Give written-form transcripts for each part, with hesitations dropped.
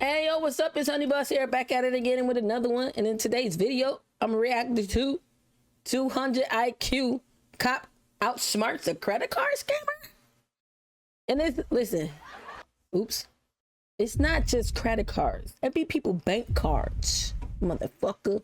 Hey yo, what's up? It's Honey Boss here, back at it again with another one. And in today's video, I'm reacting to 200 IQ cop outsmarts a credit card scammer. And it's, listen, oops, it's not just credit cards. It be people bank cards, motherfucker.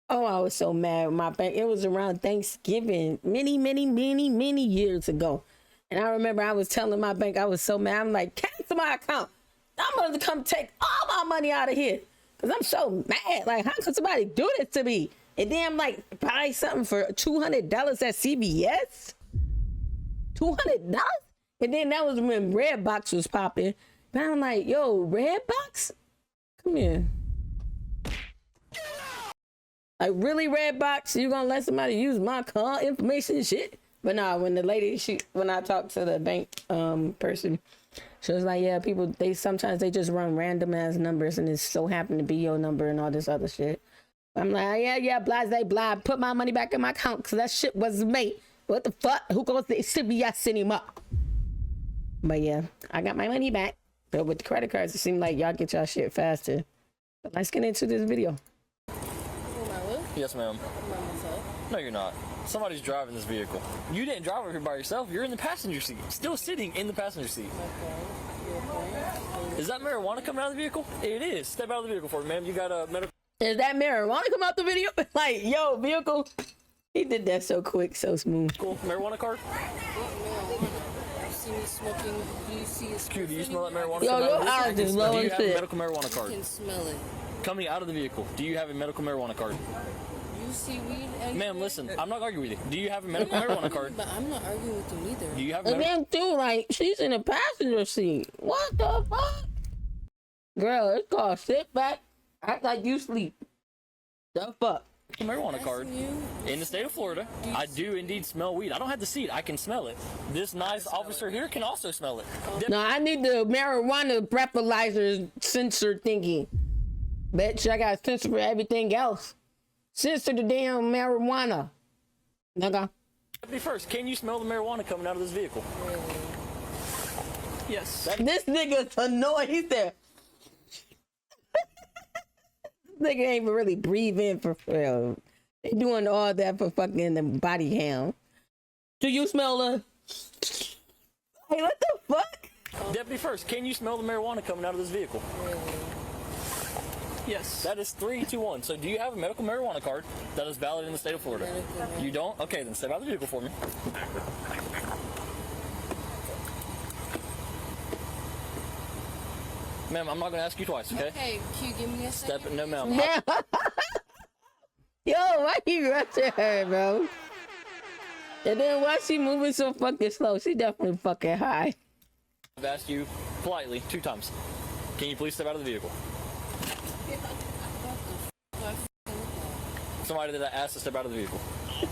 Oh, I was so mad with my bank. It was around Thanksgiving, many years ago. And I remember I was telling my bank, I was so mad. I'm like, cancel my account. I'm gonna come take all my money out of here because I'm so mad. Like, how could somebody do this to me? And then I'm like, buy something for $200 at CVS? $200? And then that was when Redbox was popping. And I'm like, yo, Redbox? Come here. Like, really, Redbox? You gonna let somebody use my card information and shit? But nah, when the lady, when I talked to the bank person, she was like, yeah, people, sometimes they just run random ass numbers and it so happened to be your number and all this other shit. I'm like, yeah, blah, put my money back in my account because that shit wasn't me. What the fuck? Who goes to CVS anymore? But yeah, I got my money back. But with the credit cards, it seemed like y'all get y'all shit faster. But let's get into this video. Yes, ma'am. No, you're not. Somebody's driving this vehicle. You didn't drive over here by yourself. You're in the passenger seat. Still sitting in the passenger seat. Okay. Is that marijuana coming out of the vehicle? It is. Step out of the vehicle for me, ma'am. You got a medical... Is that marijuana come out the video? Like, yo, vehicle. He did that so quick, so smooth. Cool. Marijuana card? You see me smoking? Do you see it? Q, do you smell that marijuana? Yo, your eyes is low and shit. Do you have a medical marijuana card? You can smell it. Coming out of the vehicle, do you have a medical marijuana card? You see weed? Ma'am, listen, I'm not arguing with you. Do you have a medical marijuana card? But I'm not arguing with you neither. Do you have a medical... And then, too, like, she's in the passenger seat. What the fuck? Girl, it's called sit back, act like you sleep. The fuck? Marijuana card in the state of Florida. I do indeed smell weed. I don't have to see it. I can smell it. This nice officer here can also smell it. No, I need the marijuana breathalyzer sensor thingy. Bitch, I got a sensor for everything else. Sensor the damn marijuana. Nigga. First, can you smell the marijuana coming out of this vehicle? Really? Yes. This nigga's annoyed. He's there. Nigga ain't even really breathe in for real. They doing all that for fucking the body cam. Do you smell the... Hey, what the fuck? Deputy First, can you smell the marijuana coming out of this vehicle? Really? Yes. That is 3, 2, 1. So do you have a medical marijuana card that is valid in the state of Florida? You don't? Okay, then step out of the vehicle for me. Ma'am, I'm not going to ask you twice, okay? Okay, can you give me a second? No, ma'am. Yo, why you rushing her, bro? And then why she moving so fucking slow? She definitely fucking high. I've asked you politely 2 times. Can you please step out of the vehicle? Somebody that I asked to step out of the vehicle.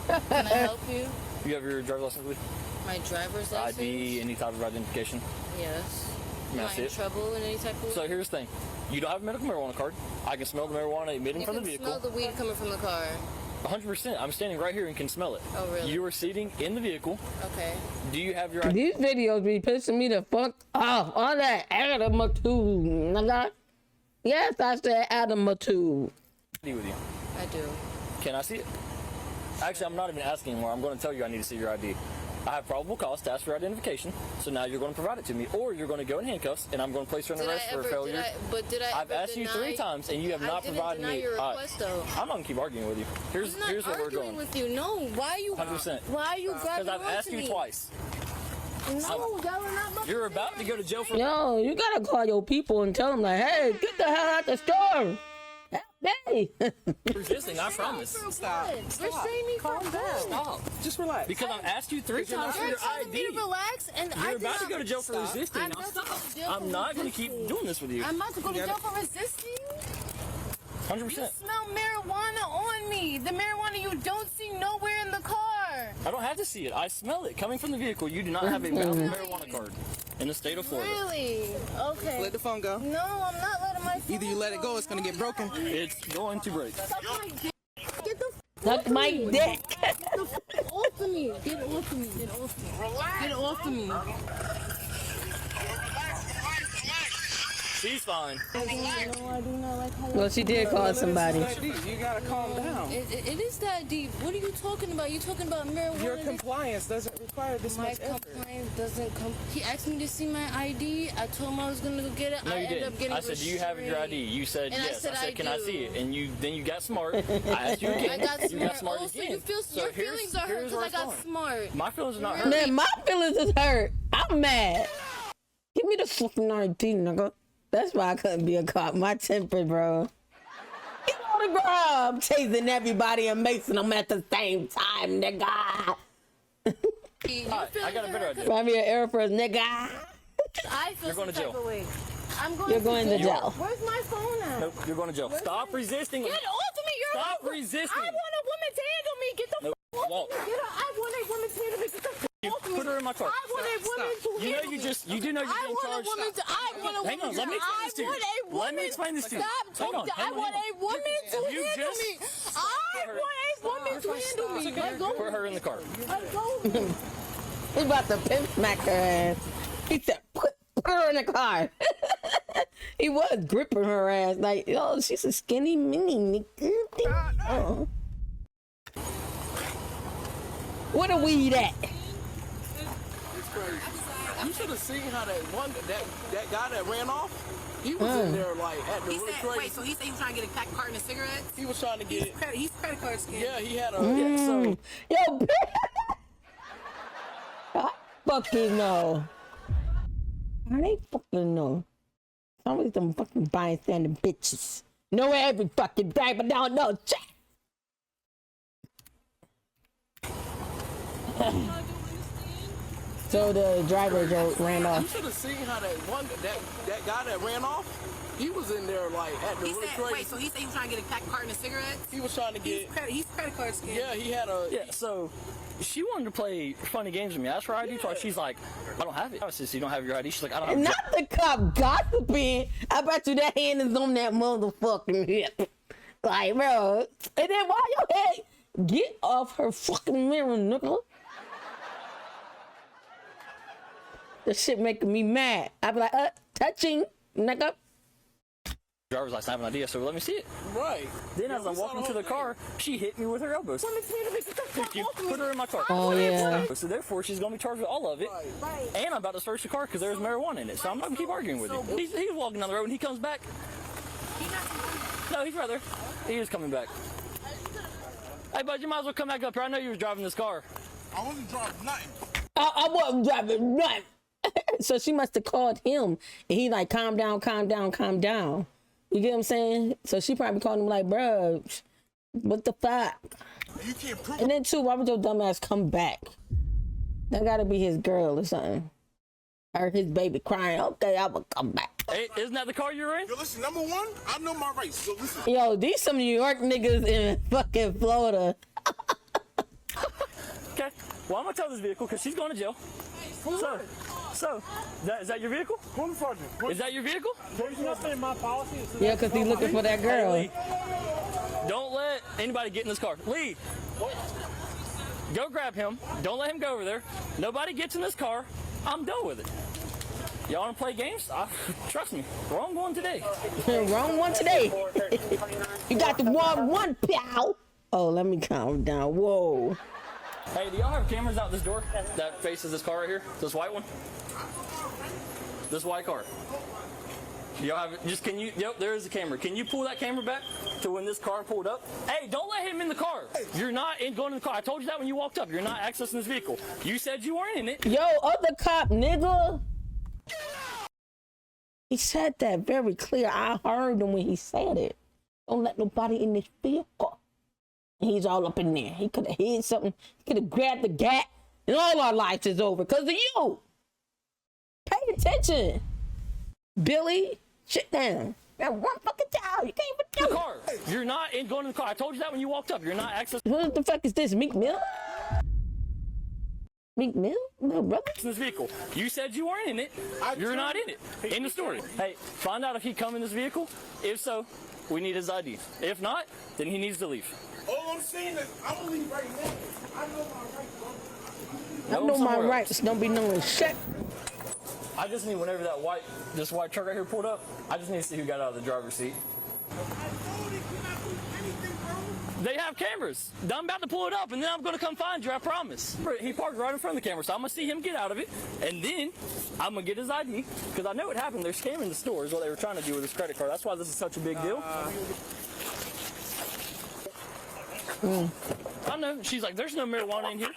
Can I help you? You have your driver's license with you? My driver's license? ID, any type of identification? Yes. May I Am I see in it? trouble in any type of... So here's the thing. You don't have a medical marijuana card. I can smell the marijuana emitting from the vehicle. You can smell the weed coming from the car. 100%. I'm standing right here and can smell it. Oh, really? You are sitting in the vehicle. Okay. Do you have your... These videos be pissing me the fuck off. All that attitude, nigga. Yes, I said attitude. ID with you? I do. Can I see it? Actually, I'm not even asking anymore. I'm going to tell you I need to see your ID. I have probable cause to ask for identification, so now you're going to provide it to me, or you're going to go in handcuffs, and I'm going to place you under arrest for failure. I've asked you 3 times, and you have not provided me. Your request, though. I'm not going to keep arguing with you. Here's where we're going. With you. No, why are you? 100%. Why are you grabbing? Because I've asked you twice. No, y'all are not. You're about to go to jail for. Yo, you gotta call your people and tell them like, hey, get the hell out the store. Hey. Resisting, I promise. Stop. You're saying me calm down. Stop. Just relax. Because I've asked you 3 times for your ID. Me to relax, and You're about to go to jail for resisting. Now stop. I'm not going to keep doing this with you. I'm about to go to jail for resisting. 100%. You smell marijuana on me. The marijuana you don't see nowhere in the car. I don't have to see it. I smell it coming from the vehicle. You do not have a valid marijuana card in the state of Florida. Really? Okay. Let the phone go. No, I'm not letting my phone Either you let it go, it's gonna get broken. It's going to break. Suck my dick. Get the Suck my dick. Get the off of me. Get it off of me. Get it off of me. Get it off of me. She's fine. No, I do not like how Well, she did call somebody. You gotta calm down. It is that deep. What are you talking about? You talking about marijuana? Your compliance doesn't require this My much effort. compliance doesn't come. He asked me to see my ID. I told him I was gonna go get it. No, I you ended up didn't. getting I said, do you have your ID? You said And I yes. said, I can I do. see it? And then you got smart. I asked you again. I got You got smart. smart Oh, so again. you feel So your feelings are hurt here's because where I it's got going. smart. My feelings are not hurt. Man, my feelings is hurt. I'm mad. Give me the fucking ID, nigga. That's why I couldn't be a cop. My temper, bro. Get on the ground, chasing everybody and macing them at the same time, nigga. Alright, I got a better idea. Find me an Air Force, nigga. I feel You're going to some type jail. of way. I'm going You're going to jail. Where's my phone at? Nope, you're going to jail. Stop resisting. Get off of me! You're Stop a- resisting. I want a woman to handle me. Get the Nope, f- walk. off me. I want a woman to handle me. Get the f- off me. Put her in my car. I want a woman to You know handle you me. just, you do know you're I getting want a charged. woman to. I want a woman. Hang on, let me explain this to you. Let me explain this to you. Stop Hang on, talking. hang I on, want hang a woman to You handle just- me. I want a woman to handle me. Let go. Put her in the car. Let go. He about to pimp smack her ass. He said, put her in the car. He was gripping her ass like, oh, she's a skinny mini nigga. Oh. What a weed at? It's crazy. You should have seen how that guy that ran off. He was in there like at the He said, registration. wait, so he said he was trying to get a pack carton of cigarettes? He was trying to get it. He's credit card scam. Yeah, he had a. Yeah, so Yo, I fucking know. I fucking know. Some of them fucking bystander bitches. Know every fucking day, but don't know shit. So the driver ran You off. should have seen how that guy that ran off. He was in there like at the He said, registration. wait, so he said he was trying to get a pack carton of cigarettes? He was trying to get. He's credit card scam. Yeah, he had a. yeah, so she wanted to play funny games with me. I asked her ID twice. She's like, I don't have it. I said, so you don't have your ID? She's like, I don't have it. Not the cop gossiping. I bet you that hand is on that motherfucking hip. Like, bro. And then why your head? Get off her fucking mirror, nigga. This shit making me mad. I be like, touching, nigga. Driver's license, I have an idea, so let me see it. Right. Then as I'm walking to the car, she hit me with her elbows. Put her in my car. Oh, yeah. So therefore, she's going to be charged with all of it. Right. And I'm about to search the car because there's marijuana in it. So I'm not going to keep arguing with him. He's walking down the road and he comes back. No, he's right there. He is coming back. Hey, bud, you might as well come back up here. I know you was driving this car. I wasn't driving nothing. I wasn't driving nothing. So she must have called him and he like, calm down, calm down, calm down. You get what I'm saying? So she probably called him like, bro, what the fuck? You can't prove And then too, why would your dumb ass come back? That gotta be his girl or something. Or his baby crying, okay, I will come back. Hey, isn't that the car you were in? Yo, listen, number one, I know my rights. So listen. Yo, these some New York niggas in fucking Florida. Okay. Well, I'm going to tell this vehicle because she's going to jail. So, is that your vehicle? Is that your vehicle? Yeah, cause he looking for that girl. Hey, Lee, don't let anybody get in this car. Lee, go grab him. Don't let him go over there. Nobody gets in this car. I'm done with it. Y'all want to play games? Trust me, wrong one today. Wrong one today. You got the wrong one, pal. Oh, let me calm down. Whoa. Hey, do y'all have cameras out this door that faces this car right here? This white one? This white car. Do y'all have it? Just can you? Yep, there is a camera. Can you pull that camera back to when this car pulled up? Hey, don't let him in the car. You're not going in the car. I told you that when you walked up. You're not accessing this vehicle. You said you weren't in it. Yo, other cop, nigga. He said that very clear. I heard him when he said it. Don't let nobody in this vehicle. And he's all up in there. He could have hid something. He could have grabbed the gat. And all our lives is over because of you. Pay attention. Billy, sit down. That one fucking towel. You can't even do The it. car. You're not going in the car. I told you that when you walked up. You're not accessing What the fuck is this, Meek Mill? Meek Mill? Little brother? this vehicle. You said you weren't in it. You're not in it. End of story. Hey, find out if he come in this vehicle. If so, we need his ID. If not, then he needs to leave. All I'm saying is, I'm gonna leave right now. I know my rights, bro. I know my rights. Don't be knowing shit. I just need whenever this white truck right here pulled up, I just need to see who got out of the driver's seat. They have cameras. I'm about to pull it up, and then I'm going to come find you, I promise. He parked right in front of the camera, so I'm going to see him get out of it, and then I'm going to get his ID, because I know what happened. They're scamming the store is what they were trying to do with his credit card. That's why this is such a big deal. I know. She's like, there's no marijuana in here.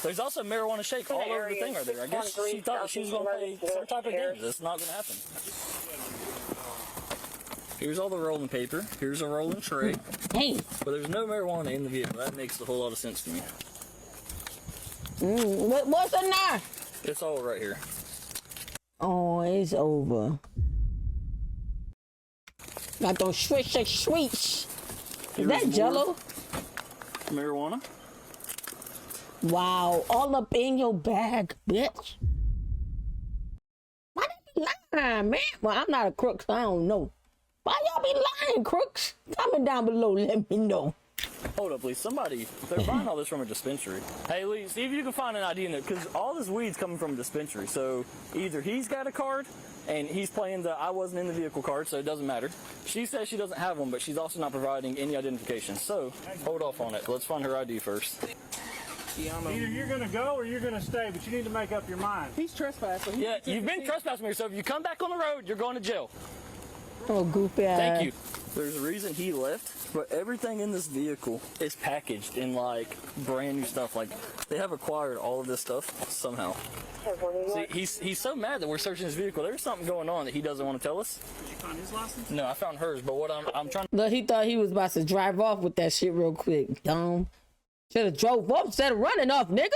There's also marijuana shake all over the thing right there. I guess she thought she was going to play some type of game. That's not going to happen. Here's all the rolling paper. Here's a rolling tray. Hey. But there's no marijuana in the vehicle. That makes a whole lot of sense to me. What's in there? It's all right here. Oh, it's over. Got those swisher sweets. Is that Jello? Marijuana. Wow, all up in your bag, bitch. Why they be lying, man? Well, I'm not a crook, so I don't know. Why y'all be lying, crooks? Comment down below, let me know. Hold up, please. Somebody, they're buying all this from a dispensary. Hey, Lee, see if you can find an ID in there, because all this weed's coming from a dispensary. So either he's got a card, and he's playing the I wasn't in the vehicle card, so it doesn't matter. She says she doesn't have one, but she's also not providing any identification. So hold off on it. Let's find her ID first. Either you're going to go or you're going to stay, but you need to make up your mind. He's trespassing. Yeah, you've been trespassing here, so if you come back on the road, you're going to jail. Oh, goofy ass. Thank you. There's a reason he left, but everything in this vehicle is packaged in like brand new stuff. Like they have acquired all of this stuff somehow. See, he's so mad that we're searching his vehicle. There's something going on that he doesn't want to tell us. Did you find his license? No, I found hers, but what I'm trying to... Look, he thought he was about to drive off with that shit real quick. Dumb. Should have drove up instead of running off, nigga.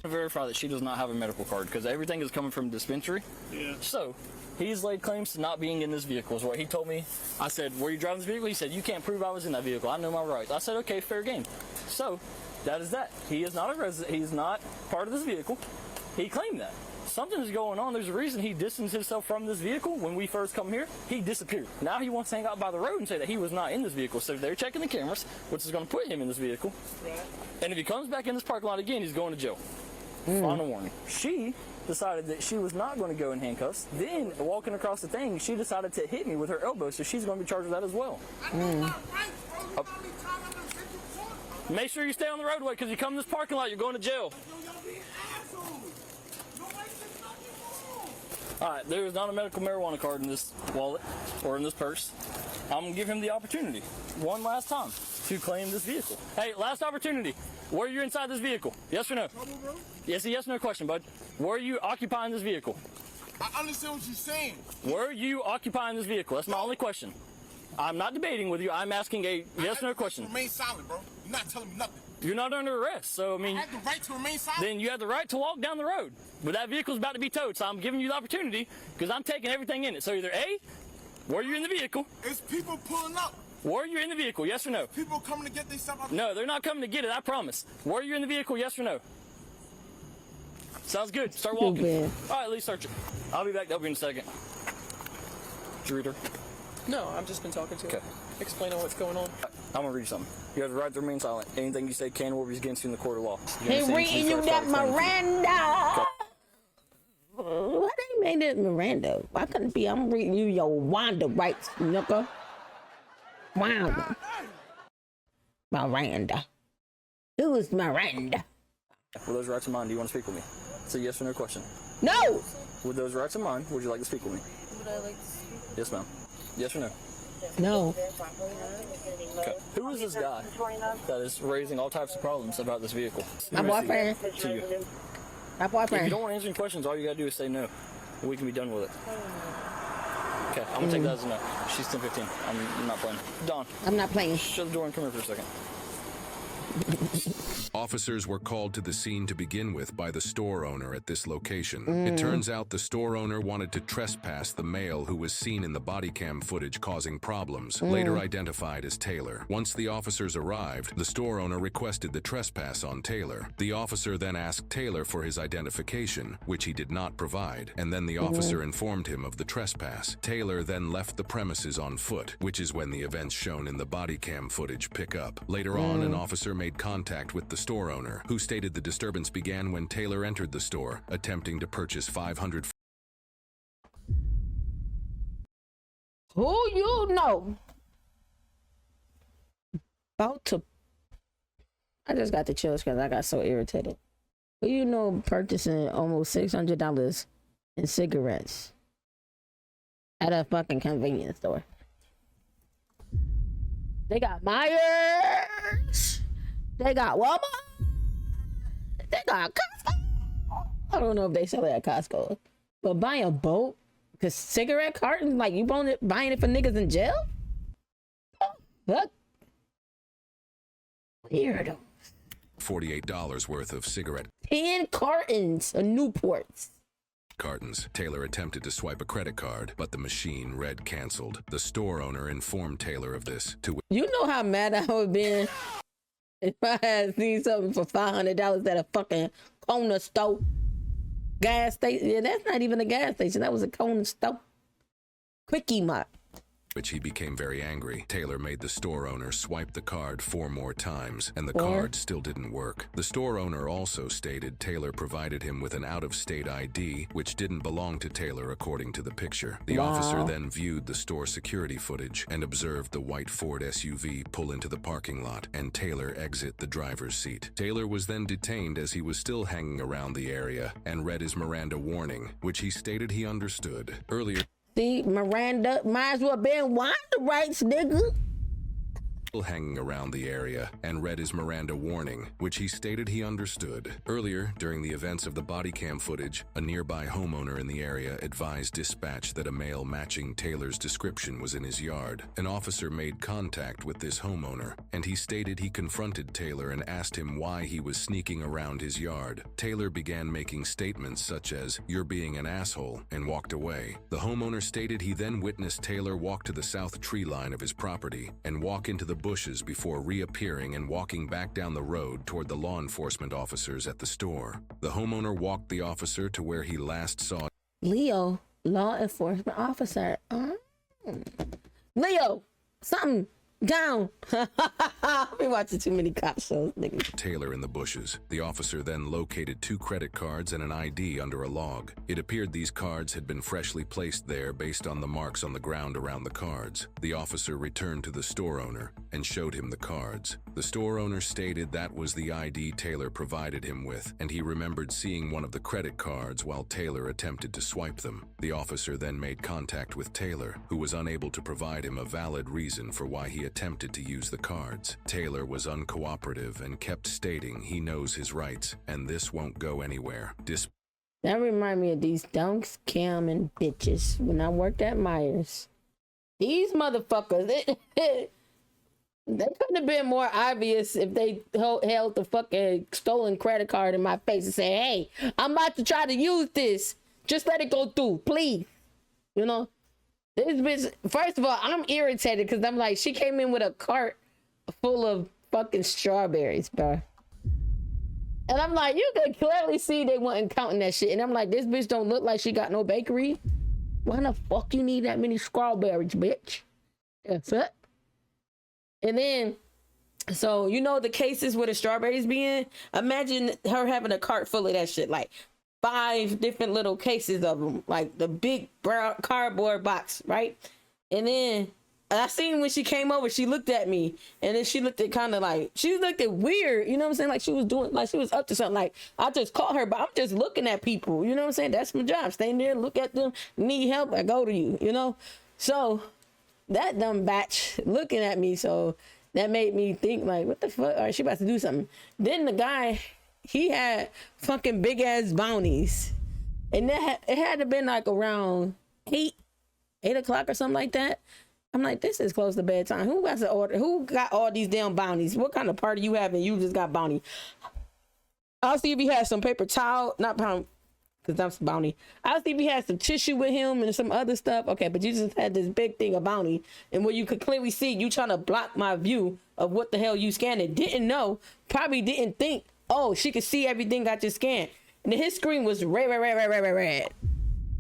verify that she does not have a medical card because everything is coming from dispensary. Yeah. So he's laid claims to not being in this vehicle is what he told me. I said, were you driving this vehicle? He said, you can't prove I was in that vehicle. I know my rights. I said, okay, fair game. So that is that. He is not a resident. He's not part of this vehicle. He claimed that. Something's going on. There's a reason he distanced himself from this vehicle. When we first come here, he disappeared. Now he wants to hang out by the road and say that he was not in this vehicle. So they're checking the cameras, which is going to put him in this vehicle. Right. And if he comes back in this parking lot again, he's going to jail. Final warning. She decided that she was not going to go in handcuffs. Then, walking across the thing, she decided to hit me with her elbow, so she's going to be charged with that as well. Make sure you stay on the roadway, because you come in this parking lot, you're going to jail. Alright, there is not a medical marijuana card in this wallet or in this purse. I'm going to give him the opportunity, one last time, to claim this vehicle. Hey, last opportunity. Were you inside this vehicle? Yes or no? Yes, a yes or no question, bud. Were you occupying this vehicle? I understand what you're saying. Were you occupying this vehicle? That's my only question. I'm not debating with you. I'm asking a yes or no question. Remain silent, bro. You're not telling me nothing. You're not under arrest, so I mean... I have the right to remain silent? Then you have the right to walk down the road. But that vehicle's about to be towed, so I'm giving you the opportunity because I'm taking everything in it. So either A, were you in the vehicle? It's people pulling up. Were you in the vehicle, yes or no? People coming to get their stuff out. No, they're not coming to get it, I promise. Were you in the vehicle, yes or no? Sounds good. Start walking. Stupid. All right, Lee, search it. I'll be back to help you in a second. Did you read her? No, I've just been talking to her. Okay. Explaining what's going on. I'm going to read you something. You have the right to remain silent. Anything you say can or will be against you in the court of law. He reading you that Miranda. Why they made it Miranda? Why couldn't it be? I'm reading you your Wanda rights, nigga. Wanda. Miranda. Who is Miranda? With those rights in mind, do you want to speak with me? It's a yes or no question. No! With those rights in mind, would you like to speak with me? Would I like to speak? Yes, ma'am. Yes or no? No. Okay. Who is this guy that is raising all types of problems about this vehicle? My boyfriend. To you. My If you boyfriend. don't want to answer any questions, all you gotta do is say no. We can be done with it. Okay, I'm gonna take that as a no. She's 10:15. I'm not playing. Dawn, I'm not playing. shut the door and come here for a second. Officers were called to the scene to begin with by the store owner at this location. It turns out the store owner wanted to trespass the male who was seen in the body cam footage causing problems, later identified as Taylor. Once the officers arrived, the store owner requested the trespass on Taylor. The officer then asked Taylor for his identification, which he did not provide, and then the officer informed him of the trespass. Taylor then left the premises on foot, which is when the events shown in the body cam footage pick up. Later on, an officer made contact with the store owner, who stated the disturbance began when Taylor entered the store, attempting to purchase 500. Who you know? About to. I just got the chills because I got so irritated. Who you know purchasing almost $600 in cigarettes at a fucking convenience store? They got Myers. They got Walmart. They got Costco. I don't know if they sell it at Costco. But buying a boat? Because cigarette cartons? Like you buying it for niggas in jail? Oh, fuck. Weirdo. $48 worth of cigarette 10 cartons of Newports. cartons. Taylor attempted to swipe a credit card, but the machine read canceled. The store owner informed Taylor of this, to You know how mad I would have been if I had seen something for $500 at a fucking corner store. Gas station. Yeah, that's not even a gas station. That was a corner store. Quickie Mart. which he became very angry. Taylor made the store owner swipe the card 4 more times, and the card still didn't work. The store owner also stated Taylor provided him with an out-of-state ID, which didn't belong to Taylor according to the picture. The officer then viewed the store security footage and observed the white Ford SUV pull into the parking lot and Taylor exit the driver's seat. Taylor was then detained as he was still hanging around the area and read his Miranda warning, which he stated he understood. Earlier, See, Miranda might as well been wine rights, nigga. hanging around the area and read his Miranda warning, which he stated he understood. Earlier, during the events of the body cam footage, a nearby homeowner in the area advised dispatch that a male matching Taylor's description was in his yard. An officer made contact with this homeowner, and he stated he confronted Taylor and asked him why he was sneaking around his yard. Taylor began making statements such as, "You're being an asshole," and walked away. The homeowner stated he then witnessed Taylor walk to the south tree line of his property and walk into the bushes before reappearing and walking back down the road toward the law enforcement officers at the store. The homeowner walked the officer to where he last saw Leo, law enforcement officer. Leo, something down. I've been watching too many cop shows, nigga. Taylor in the bushes. The officer then located 2 credit cards and an ID under a log. It appeared these cards had been freshly placed there based on the marks on the ground around the cards. The officer returned to the store owner and showed him the cards. The store owner stated that was the ID Taylor provided him with, and he remembered seeing one of the credit cards while Taylor attempted to swipe them. The officer then made contact with Taylor, who was unable to provide him a valid reason for why he attempted to use the cards. Taylor was uncooperative and kept stating he knows his rights and this won't go anywhere. That remind me of these dunks, cam, and bitches when I worked at Myers. These motherfuckers, they couldn't have been more obvious if they held the fucking stolen credit card in my face and said, "Hey, I'm about to try to use this. Just let it go through, please." You know? This bitch, first of all, I'm irritated because I'm like, she came in with a cart full of fucking strawberries, bro. And I'm like, you could clearly see they wasn't counting that shit. And I'm like, this bitch don't look like she got no bakery. Why the fuck you need that many strawberries, bitch? That's it. And then, so you know the cases where the strawberries be in? Imagine her having a cart full of that shit, like 5 different little cases of them, like the big brown cardboard box, right? And then I seen when she came over, she looked at me, and then she looked at kind of like, she looked at weird, you know what I'm saying? Like she was doing, like she was up to something. Like I just caught her, but I'm just looking at people, you know what I'm saying? That's my job. Stand there, look at them, need help, I go to you, you know? So that dumb batch looking at me, so that made me think like, what the fuck? All right, she about to do something. Then the guy, he had fucking big ass bounties, and that it had to been like around 8 o'clock or something like that. I'm like, this is close to bedtime. Who got to order? Who got all these damn bounties? What kind of party you having? You just got bounty. I'll see if he has some paper towel, not pound, because that's bounty. I'll see if he has some tissue with him and some other stuff. Okay, but you just had this big thing of bounty, and where you could clearly see you trying to block my view of what the hell you scanning. Didn't know, probably didn't think. Oh, she could see everything I just scanned. And his screen was red.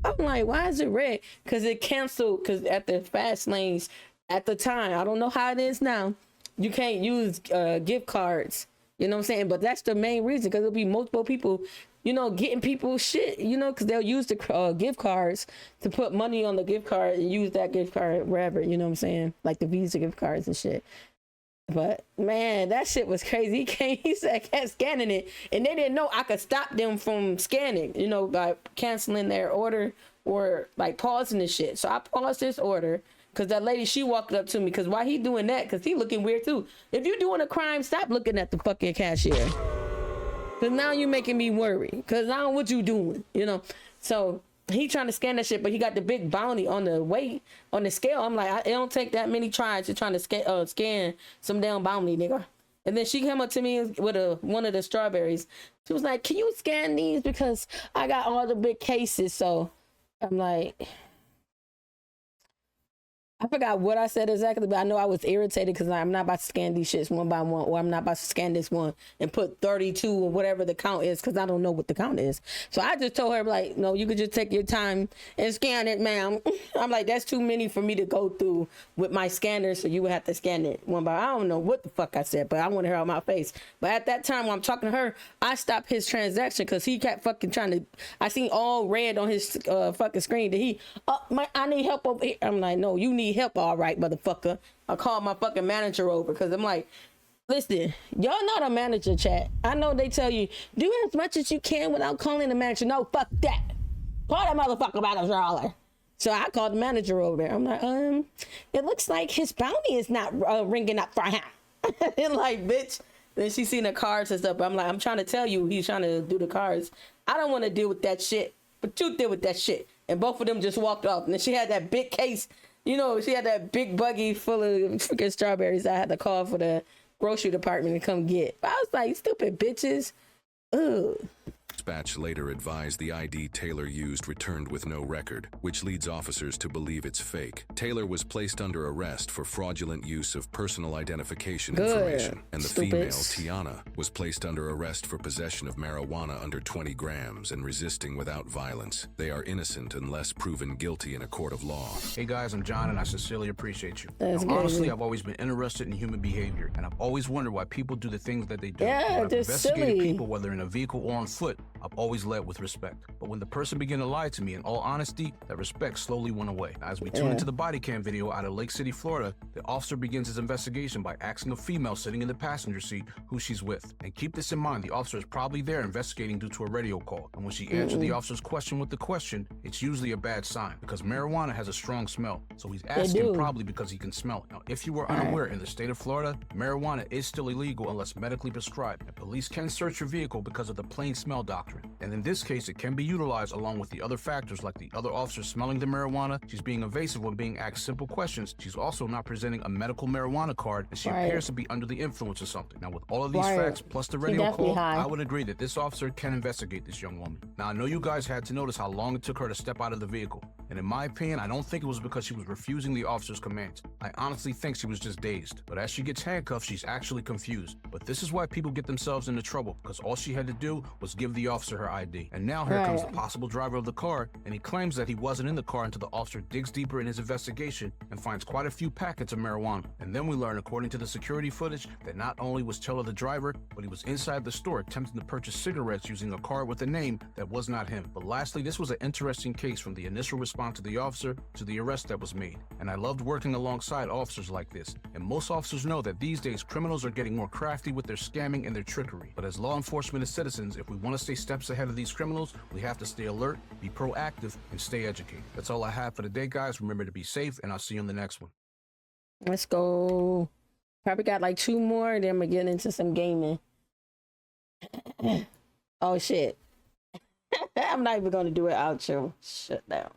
I'm like, why is it red? Because it canceled, because at the fast lanes at the time, I don't know how it is now, you can't use gift cards You know what I'm saying? But that's the main reason, because it'll be multiple people, you know, getting people shit, you know, because they'll use the gift cards to put money on the gift card and use that gift card wherever, you know what I'm saying? Like the Visa gift cards and shit. But man, that shit was crazy. He said kept scanning it, and they didn't know I could stop them from scanning, you know, by canceling their order or like pausing the shit. So I paused this order because that lady, she walked up to me, because why he doing that? Because he looking weird too. If you're doing a crime, stop looking at the fucking cashier. Because now you're making me worry, because I don't know what you doing, you know. So he trying to scan that shit, but he got the big bounty on the weight, on the scale. I'm like, it don't take that many tries to trying to scan some damn bounty, nigga. And then she came up to me with one of the strawberries. She was like, can you scan these? Because I got all the big cases. So I'm like, I forgot what I said exactly, but I know I was irritated because I'm not about to scan these shits one by one, or I'm not about to scan this one and put 32 or whatever the count is, because I don't know what the count is. So I just told her, like, no, you could just take your time and scan it, ma'am. I'm like, that's too many for me to go through with my scanner, so you would have to scan it one by. I don't know what the fuck I said, but I wanted her out my face. But at that time when I'm talking to her, I stopped his transaction because he kept fucking trying to. I seen all red on his fucking screen. That I need help over here. I'm like, no, you need help, all right, motherfucker. I called my fucking manager over, because I'm like, listen, y'all not a manager, chat. I know they tell you do as much as you can without calling the manager. No, fuck that. Call that motherfucker manager. So I called the manager over there. I'm like, it looks like his bounty is not ringing up for him. And like, bitch. Then she seen the cards and stuff. I'm like, I'm trying to tell you, he's trying to do the cards. I don't want to deal with that shit, but you deal with that shit. And both of them just walked off. And then she had that big case. You know, she had that big buggy full of freaking strawberries. I had to call for the grocery department to come get. But I was like, stupid bitches. Ugh. Dispatch later advised the ID Taylor used returned with no record, which leads officers to believe it's fake. Taylor was placed under arrest for fraudulent use of personal identification information, and the female, Tiana, was placed under arrest for possession of marijuana under 20 grams and resisting without violence. They are innocent unless proven guilty in a court of law. Hey guys, I'm John, and I sincerely appreciate you. Honestly, I've always been interested in human behavior, and I've always wondered why people do the things that they do. Yeah, I've investigated people, whether in a vehicle or on foot. I've always led with respect. But when the person began to lie to me, in all honesty, that respect slowly went away. As we tune into the body cam video out of Lake City, Florida, the officer begins his investigation by asking a female sitting in the passenger seat who she's with. And keep this in mind, the officer is probably there investigating due to a radio call. And when she answered the officer's question with the question, it's usually a bad sign, because marijuana has a strong smell. So he's asking probably because he can smell it. Now, if you were unaware, in the state of Florida, marijuana is still illegal unless medically prescribed. And police can search your vehicle because of the plain smell doctrine. And in this case, it can be utilized along with the other factors, like the other officer smelling the marijuana, she's being evasive when being asked simple questions, she's also not presenting a medical marijuana card, and she appears to be under the influence of something. Now, with all of these facts, plus the radio call, I would agree that this officer can investigate this young woman. Now, I know you guys had to notice how long it took her to step out of the vehicle, and in my opinion, I don't think it was because she was refusing the officer's commands. I honestly think she was just dazed. But as she gets handcuffed, she's actually confused. But this is why people get themselves into trouble, because all she had to do was give the officer her ID. And now here comes the possible driver of the car, and he claims that he wasn't in the car until the officer digs deeper in his investigation and finds quite a few packets of marijuana. And then we learn, according to the security footage, that not only was Taylor the driver, but he was inside the store attempting to purchase cigarettes using a card with a name that was not him. But lastly, this was an interesting case, from the initial response of the officer to the arrest that was made. And I loved working alongside officers like this. And most officers know that these days criminals are getting more crafty with their scamming and their trickery. But as law enforcement and citizens, if we want to stay steps ahead of these criminals, we have to stay alert, be proactive, and stay educated. That's all I have for today, guys. Remember to be safe, and I'll see you on the next one. Let's go. Probably got like 2 more, and then I'm gonna get into some gaming. Oh shit. I'm not even gonna do it outro. Shut down.